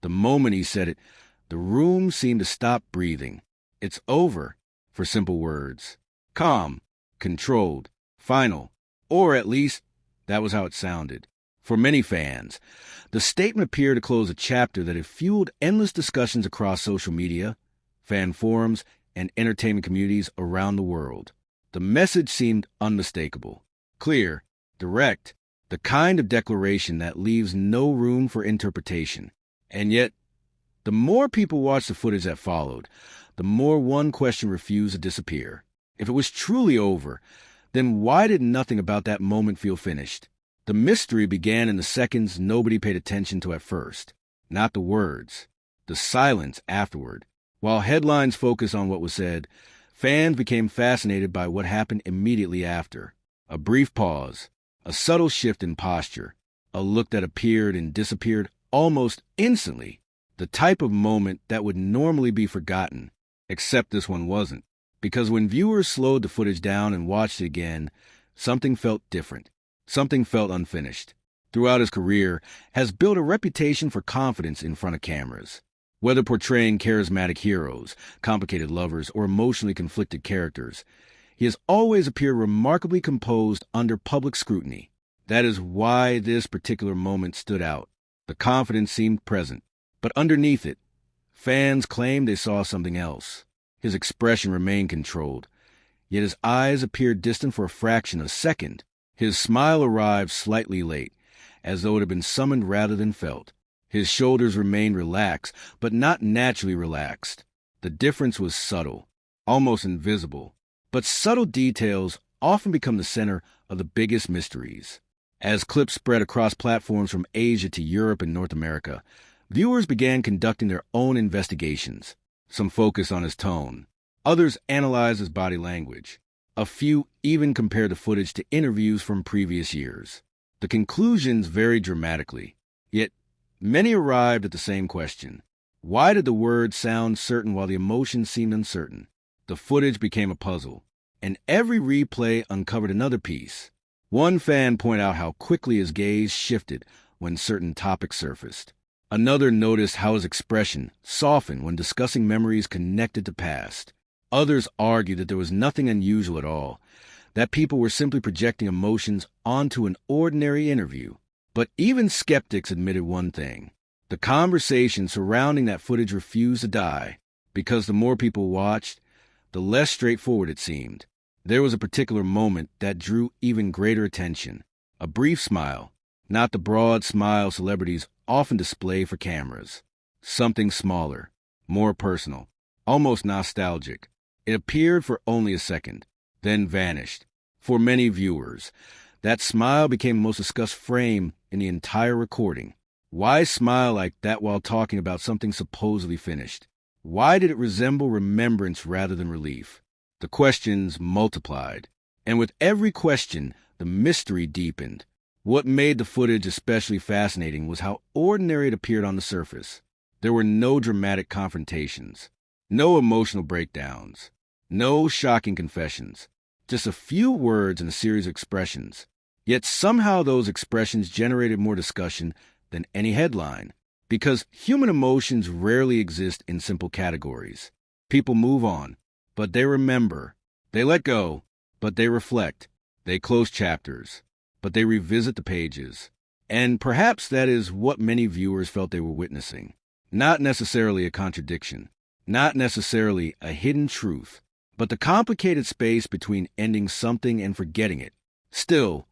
The moment he said it, the room seemed to stop breathing. It's over, for simple words. Calm, controlled, final, or at least that was how it sounded. For many fans, the statement appeared to close a chapter that had fueled endless discussions across social media, fan forums, and entertainment communities around the world. The message seemed unmistakable, clear, direct, the kind of declaration that leaves no room for interpretation. And yet, the more people watched the footage that followed, the more one question refused to disappear. If it was truly over, then why did nothing about that moment feel finished? The mystery began in the seconds nobody paid attention to at first. Not the words, the silence afterward. While headlines focused on what was said, fans became fascinated by what happened immediately after. A brief pause, a subtle shift in posture, a look that appeared and disappeared almost instantly. The type of moment that would normally be forgotten, except this one wasn't. Because when viewers slowed the footage down and watched it again, something felt different. Something felt unfinished. Throughout his career, has built a reputation for confidence in front of cameras. Whether portraying charismatic heroes, complicated lovers, or emotionally conflicted characters, he has always appeared remarkably composed under public scrutiny. That is why this particular moment stood out. The confidence seemed present, but underneath it, fans claimed they saw something else. His expression remained controlled, yet his eyes appeared distant for a fraction of a second. His smile arrived slightly late, as though it had been summoned rather than felt. His shoulders remained relaxed, but not naturally relaxed. The difference was subtle, almost invisible. But subtle details often become the center of the biggest mysteries. As clips spread across platforms from Asia to Europe and North America, viewers began conducting their own investigations. Some focused on his tone. Others analyzed his body language. A few even compared the footage to interviews from previous years. The conclusions varied dramatically, yet many arrived at the same question. Why did the words sound certain while the emotions seemed uncertain? The footage became a puzzle, and every replay uncovered another piece. One fan pointed out how quickly his gaze shifted when certain topics surfaced. Another noticed how his expression softened when discussing memories connected to past. Others argued that there was nothing unusual at all, that people were simply projecting emotions onto an ordinary interview. But even skeptics admitted one thing. The conversation surrounding that footage refused to die, because the more people watched, the less straightforward it seemed. There was a particular moment that drew even greater attention. A brief smile, not the broad smile celebrities often display for cameras. Something smaller, more personal, almost nostalgic. It appeared for only a second, then vanished. For many viewers, that smile became the most discussed frame in the entire recording. Why smile like that while talking about something supposedly finished? Why did it resemble remembrance rather than relief? The questions multiplied, and with every question, the mystery deepened. What made the footage especially fascinating was how ordinary it appeared on the surface. There were no dramatic confrontations, no emotional breakdowns, no shocking confessions, just a few words and a series of expressions. Yet somehow those expressions generated more discussion than any headline, because human emotions rarely exist in simple categories. People move on, but they remember. They let go, but they reflect. They close chapters, but they revisit the pages. And perhaps that is what many viewers felt they were witnessing. Not necessarily a contradiction, not necessarily a hidden truth, but the complicated space between ending something and forgetting it. Still,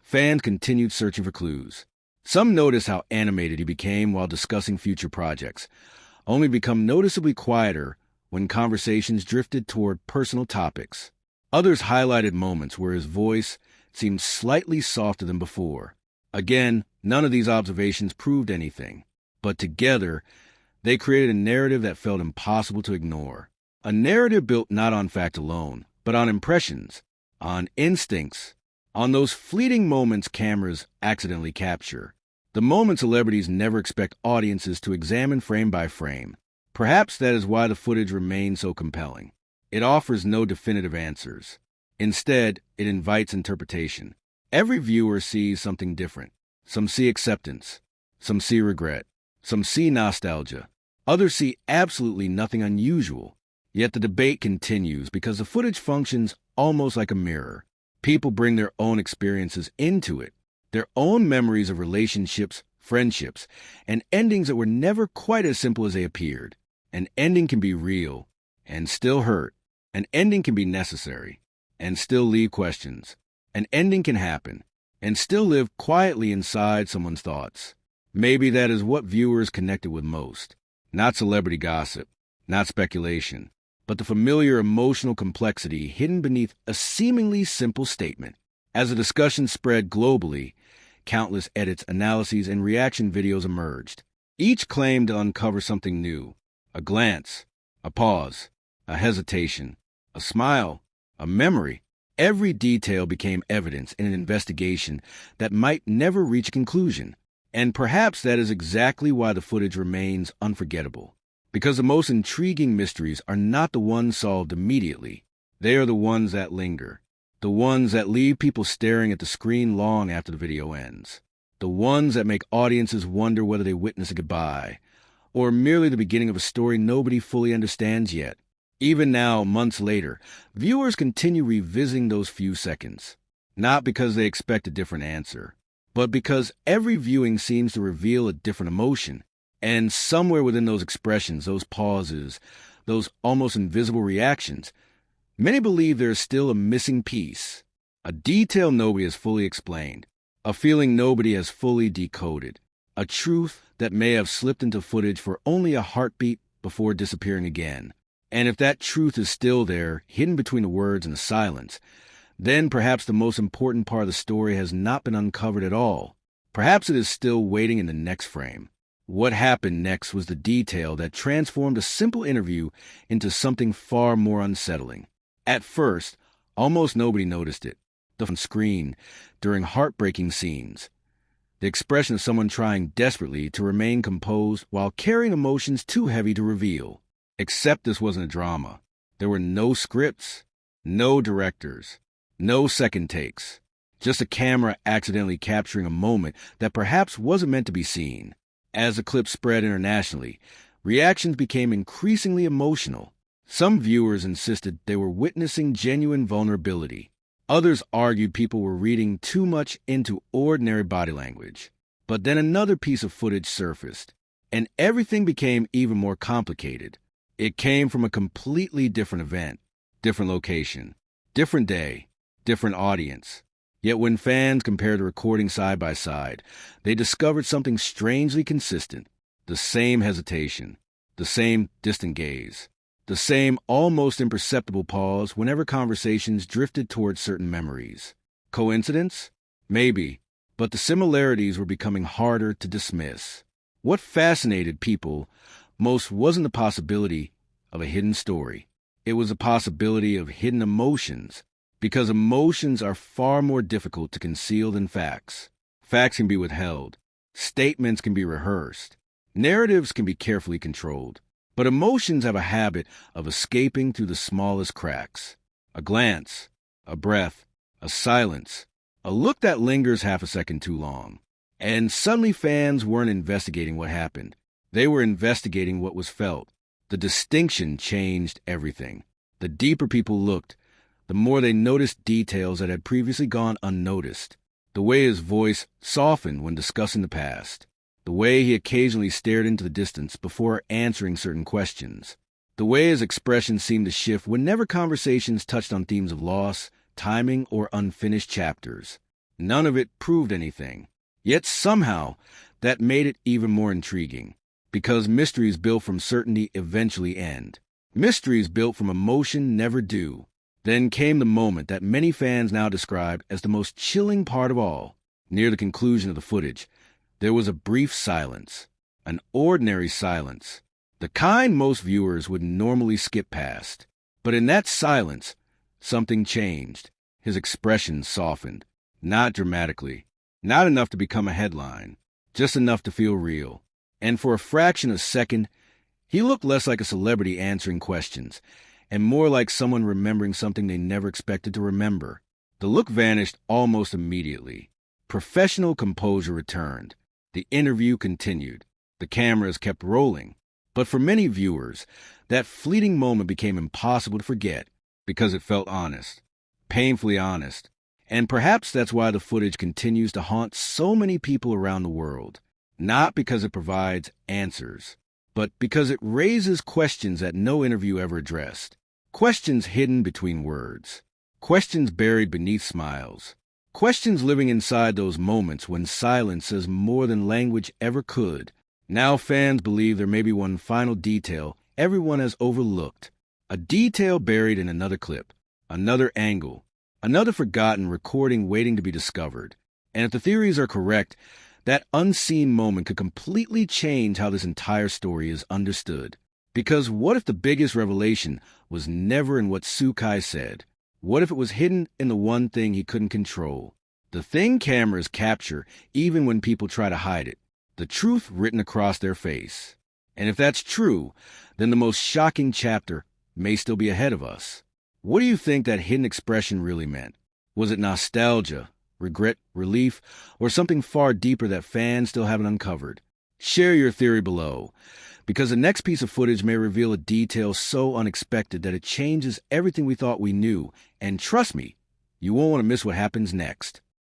fans continued searching for clues. Some noticed how animated he became while discussing future projects, only to become noticeably quieter when conversations drifted toward personal topics. Others highlighted moments where his voice seemed slightly softer than before. Again, none of these observations proved anything, but together, they created a narrative that felt impossible to ignore. A narrative built not on fact alone, but on impressions, on instincts, on those fleeting moments cameras accidentally capture. The moments celebrities never expect audiences to examine frame by frame. Perhaps that is why the footage remains so compelling. It offers no definitive answers. Instead, it invites interpretation. Every viewer sees something different. Some see acceptance. Some see regret. Some see nostalgia. Others see absolutely nothing unusual. Yet the debate continues because the footage functions almost like a mirror. People bring their own experiences into it, their own memories of relationships, friendships, and endings that were never quite as simple as they appeared. An ending can be real and still hurt. An ending can be necessary and still leave questions. An ending can happen and still live quietly inside someone's thoughts. Maybe that is what viewers connected with most. Not celebrity gossip, not speculation, but the familiar emotional complexity hidden beneath a seemingly simple statement. As the discussion spread globally, countless edits, analyses, and reaction videos emerged. Each claimed to uncover something new. A glance, a pause, a hesitation, a smile, a memory. Every detail became evidence in an investigation that might never reach a conclusion. And perhaps that is exactly why the footage remains unforgettable. Because the most intriguing mysteries are not the ones solved immediately. They are the ones that linger. The ones that leave people staring at the screen long after the video ends. The ones that make audiences wonder whether they witness a goodbye, or merely the beginning of a story nobody fully understands yet. Even now, months later, viewers continue revisiting those few seconds. Not because they expect a different answer, but because every viewing seems to reveal a different emotion. And somewhere within those expressions, those pauses, those almost invisible reactions, many believe there is still a missing piece, a detail nobody has fully explained, a feeling nobody has fully decoded, a truth that may have slipped into footage for only a heartbeat before disappearing again. And if that truth is still there, hidden between the words and the silence, then perhaps the most important part of the story has not been uncovered at all. Perhaps it is still waiting in the next frame. What happened next was the detail that transformed a simple interview into something far more unsettling. At first, almost nobody noticed it. On screen, during heartbreaking scenes, the expression of someone trying desperately to remain composed while carrying emotions too heavy to reveal. Except this wasn't a drama. There were no scripts, no directors, no second takes. Just a camera accidentally capturing a moment that perhaps wasn't meant to be seen. As the clip spread internationally, reactions became increasingly emotional. Some viewers insisted they were witnessing genuine vulnerability. Others argued people were reading too much into ordinary body language. But then another piece of footage surfaced, and everything became even more complicated. It came from a completely different event, different location, different day, different audience. Yet when fans compared the recordings side by side, they discovered something strangely consistent. The same hesitation, the same distant gaze, the same almost imperceptible pause whenever conversations drifted towards certain memories. Coincidence? Maybe, but the similarities were becoming harder to dismiss. What fascinated people most wasn't the possibility of a hidden story. It was the possibility of hidden emotions. Because emotions are far more difficult to conceal than facts. Facts can be withheld. Statements can be rehearsed. Narratives can be carefully controlled. But emotions have a habit of escaping through the smallest cracks. A glance, a breath, a silence, a look that lingers half a second too long. And suddenly fans weren't investigating what happened. They were investigating what was felt. The distinction changed everything. The deeper people looked, the more they noticed details that had previously gone unnoticed. The way his voice softened when discussing the past. The way he occasionally stared into the distance before answering certain questions. The way his expression seemed to shift whenever conversations touched on themes of loss, timing, or unfinished chapters. None of it proved anything. Yet somehow, that made it even more intriguing. Because mysteries built from certainty eventually end. Mysteries built from emotion never do. Then came the moment that many fans now describe as the most chilling part of all. Near the conclusion of the footage, there was a brief silence. An ordinary silence. The kind most viewers would normally skip past. But in that silence, something changed. His expression softened. Not dramatically. Not enough to become a headline. Just enough to feel real. And for a fraction of a second, he looked less like a celebrity answering questions, and more like someone remembering something they never expected to remember. The look vanished almost immediately. Professional composure returned. The interview continued. The cameras kept rolling. But for many viewers, that fleeting moment became impossible to forget because it felt honest, painfully honest. And perhaps that's why the footage continues to haunt so many people around the world. Not because it provides answers, but because it raises questions that no interview ever addressed. Questions hidden between words. Questions buried beneath smiles. Questions living inside those moments when silence says more than language ever could. Now fans believe there may be one final detail everyone has overlooked. A detail buried in another clip, another angle, another forgotten recording waiting to be discovered. And if the theories are correct, that unseen moment could completely change how this entire story is understood. Because what if the biggest revelation was never in what Sukai said? What if it was hidden in the one thing he couldn't control? The thing cameras capture even when people try to hide it. The truth written across their face. And if that's true, then the most shocking chapter may still be ahead of us. What do you think that hidden expression really meant? Was it nostalgia, regret, relief, or something far deeper that fans still haven't uncovered? Share your theory below, because the next piece of footage may reveal a detail so unexpected that it changes everything we thought we knew. And trust me, you won't want to miss what happens next.